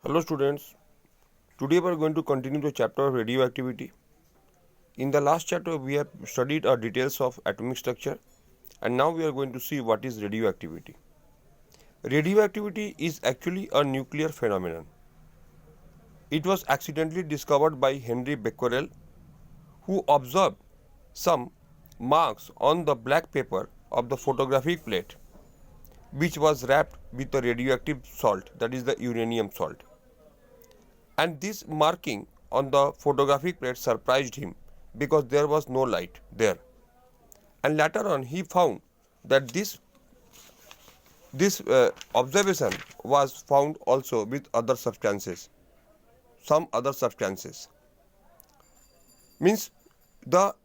Hello students, today we are going to continue the chapter of radioactivity. In the last chapter we have studied details of atomic structure and now we are going to see what is radioactivity. Radioactivity is actually a nuclear phenomenon. It was accidentally discovered by Henry Becquerel, who observed some marks on the black paper of the photographic plate which was wrapped with a radioactive salt, that is the uranium salt. And this marking on the photographic plate surprised him because there was no light there. And later on he found that this observation was found also with other substances, some other substances. Means the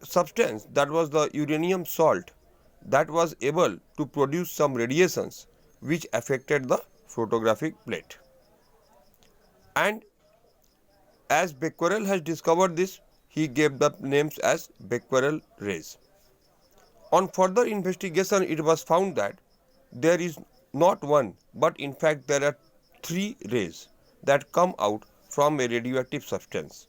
substance that was the uranium salt that was able to produce some radiations which affected the photographic plate. And as Becquerel has discovered this, he gave the names as Becquerel rays. On further investigation, it was found that there is not one, but in fact there are three rays that come out from a radioactive substance.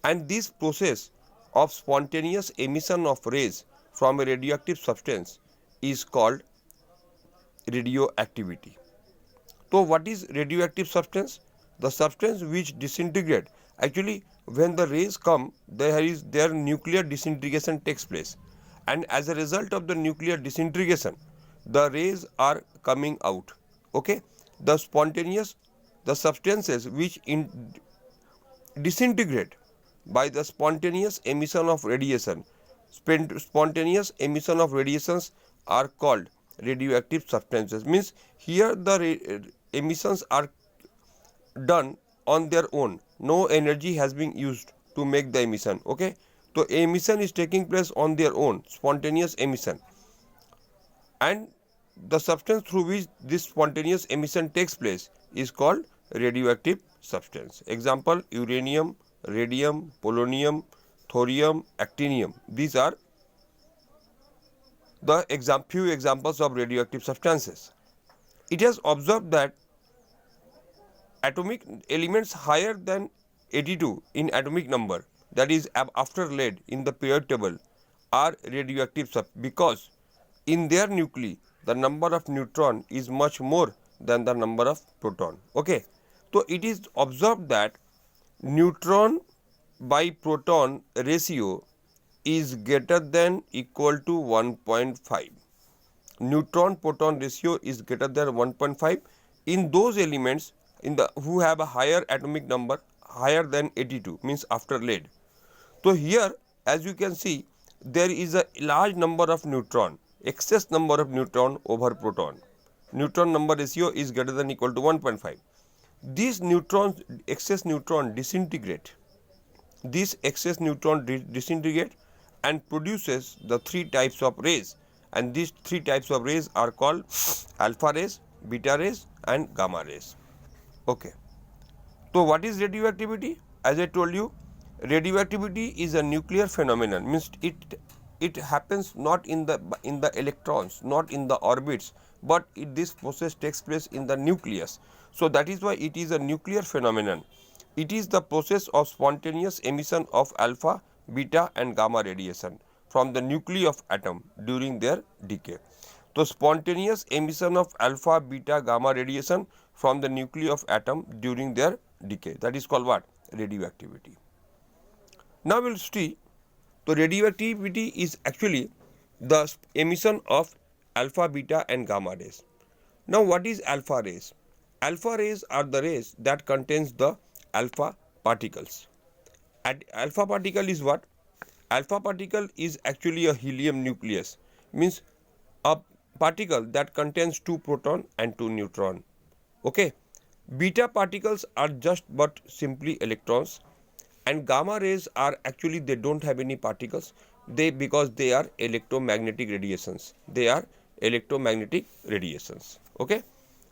And this process of spontaneous emission of rays from a radioactive substance is called radioactivity. So what is radioactive substance? The substance which disintegrate. Actually, when the rays come, their nuclear disintegration takes place, and as a result of the nuclear disintegration, the rays are coming out. Okay, the substances which disintegrate by the spontaneous emission of radiation. Spontaneous emission of radiations are called radioactive substances. Means here the emissions are done on their own. No energy has been used to make the emission. Okay, so emission is taking place on their own, spontaneous emission, and the substance through which this spontaneous emission takes place is called radioactive substance. Example: uranium, radium, polonium, thorium, actinium. These are the few examples of radioactive substances. It has observed that atomic elements higher than 82 in atomic number, that is after lead in the periodic table, are radioactive because in their nuclei the number of neutron is much more than the number of proton. Okay, so it is observed that neutron by proton ratio is greater than equal to 1.5. Neutron proton ratio is greater than 1.5 in those elements who have a higher atomic number, higher than 82, means after lead. So here, as you can see, there is a large number of neutron, excess number of neutron over proton. Neutron number ratio is greater than equal to 1.5. These neutrons, excess neutron disintegrate. This excess neutron disintegrate and produces the three types of rays, and these three types of rays are called alpha rays, beta rays and gamma rays. Okay. So what is radioactivity? As I told you, radioactivity is a nuclear phenomenon. Means it happens not in the electrons, not in the orbits, but this process takes place in the nucleus. So that is why it is a nuclear phenomenon. It is the process of spontaneous emission of alpha, beta and gamma radiation from the nuclei of atom during their decay. So spontaneous emission of alpha, beta, gamma radiation from the nuclei of atom during their decay, that is called what? Radioactivity. Now we will see, so radioactivity is actually the emission of alpha, beta and gamma rays. Now what is alpha rays? Alpha rays are the rays that contains the alpha particles. And alpha particle is what? Alpha particle is actually a helium nucleus, means a particle that contains 2 proton and 2 neutron. Okay. Beta particles are just but simply electrons, and gamma rays are actually, they don't have any particles, because they are electromagnetic radiations. They are electromagnetic radiations. Okay.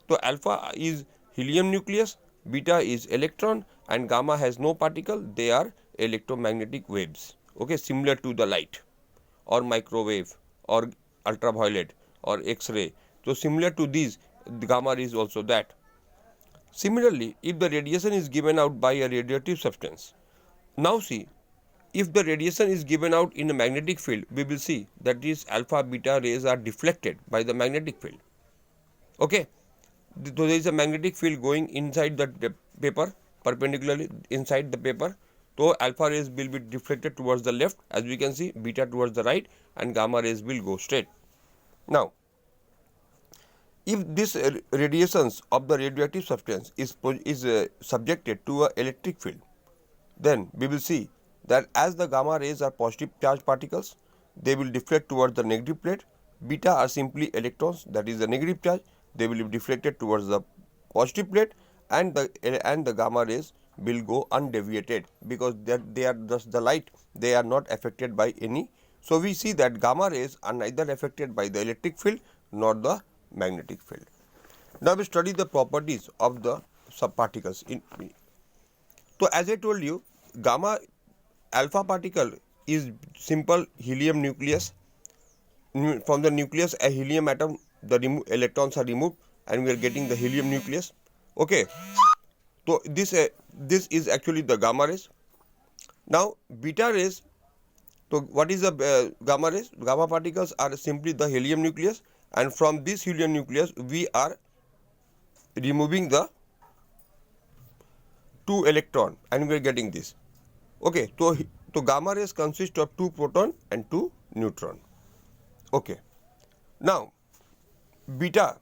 So alpha is helium nucleus, beta is electron and gamma has no particle, they are electromagnetic waves. Okay, similar to the light or microwave or ultraviolet or X-ray. So similar to these, the gamma is also that. Similarly, if the radiation is given out by a radioactive substance, now see, if the radiation is given out in a magnetic field, we will see that these alpha beta rays are deflected by the magnetic field. Okay, so there is a magnetic field going inside the paper, perpendicularly inside the paper. So alpha rays will be deflected towards the left, as we can see, beta towards the right, and gamma rays will go straight. Now, if this radiations of the radioactive substance is subjected to a electric field, then we will see that as the gamma rays are positive charged particles, they will deflect towards the negative plate. Beta are simply electrons, that is the negative charge, they will be deflected towards the positive plate, and the gamma rays will go undeviated because they are just the light, they are not affected by any. So we see that gamma rays are neither affected by the electric field nor the magnetic field. Now we study the properties of the subparticles. So as I told you, alpha particle is simple helium nucleus. From the nucleus, a helium atom, the electrons are removed, and we are getting the helium nucleus. Okay, so this is actually the gamma rays. Now beta rays. So what is the gamma rays? Gamma particles are simply the helium nucleus, and from this helium nucleus we are removing the 2 electron, and we are getting this. Okay, so gamma rays consist of 2 proton and 2 neutron. Okay, now beta,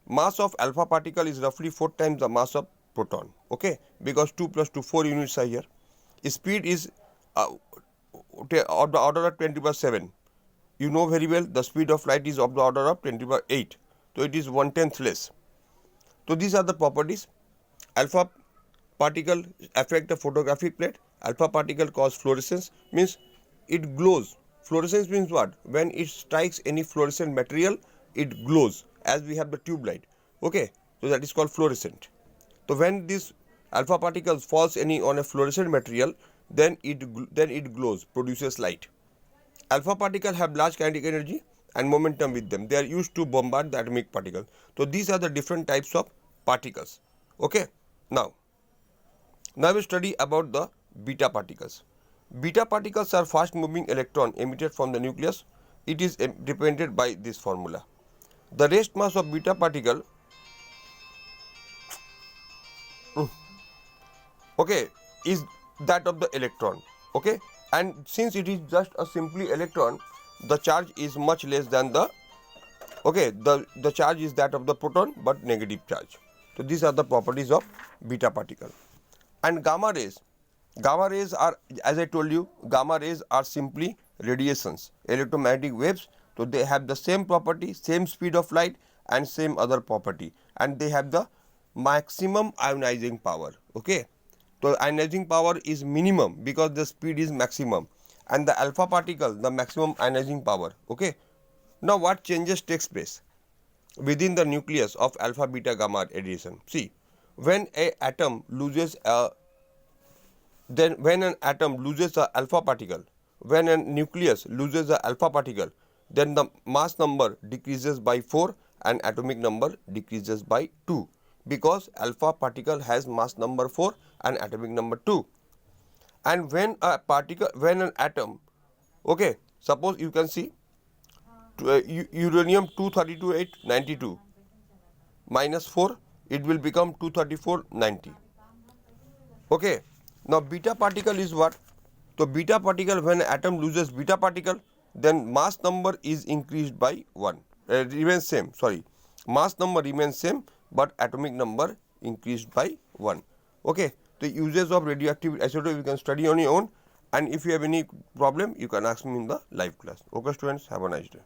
mass of alpha particle is roughly 4 times the mass of proton. Okay, because 2 plus 2, 4 units are here. Speed is of the order of 10⁻⁷. You know very well the speed of light is of the order of 10⁸. So it is 1/10 less. So these are the properties. Alpha particle affect the photographic plate. Alpha particle cause fluorescence, means it glows. Fluorescence means what? When it strikes any fluorescent material, it glows, as we have the tube light. Okay, so that is called fluorescent. So when this alpha particles falls on a fluorescent material, then it glows, produces light. Alpha particles have large kinetic energy and momentum with them. They are used to bombard the atomic particle. So these are the different types of particles. Okay, now we study about the beta particles. Beta particles are fast moving electron emitted from the nucleus. It is represented by this formula. The rest mass of beta particle is that of the electron. Okay, and since it is just a simply electron, the charge is much less than the charge is that of the proton, but negative charge. So these are the properties of beta particle. And gamma rays are, as I told you, gamma rays are simply radiations, electromagnetic waves. So they have the same property, same speed of light, and same other property, and they have the maximum ionizing power. Okay, so ionizing power is minimum because the speed is maximum, and the alpha particle, the maximum ionizing power. Okay, now what changes takes place within the nucleus of alpha beta gamma radiation? See, when an atom loses a alpha particle, when a nucleus loses a alpha particle, then the mass number decreases by 4 and atomic number decreases by 2, because alpha particle has mass number 4 and atomic number 2. And when an atom, okay, suppose you can see uranium 232,892 minus 4, it will become 234,90. Okay, now beta particle is what? So beta particle, when atom loses beta particle, then mass number is increased by 1, remains same, sorry, mass number remains same, but atomic number increased by 1. Okay, the uses of radioactive isotope you can study on your own, and if you have any problem you can ask me in the live class. Okay students, have a nice day.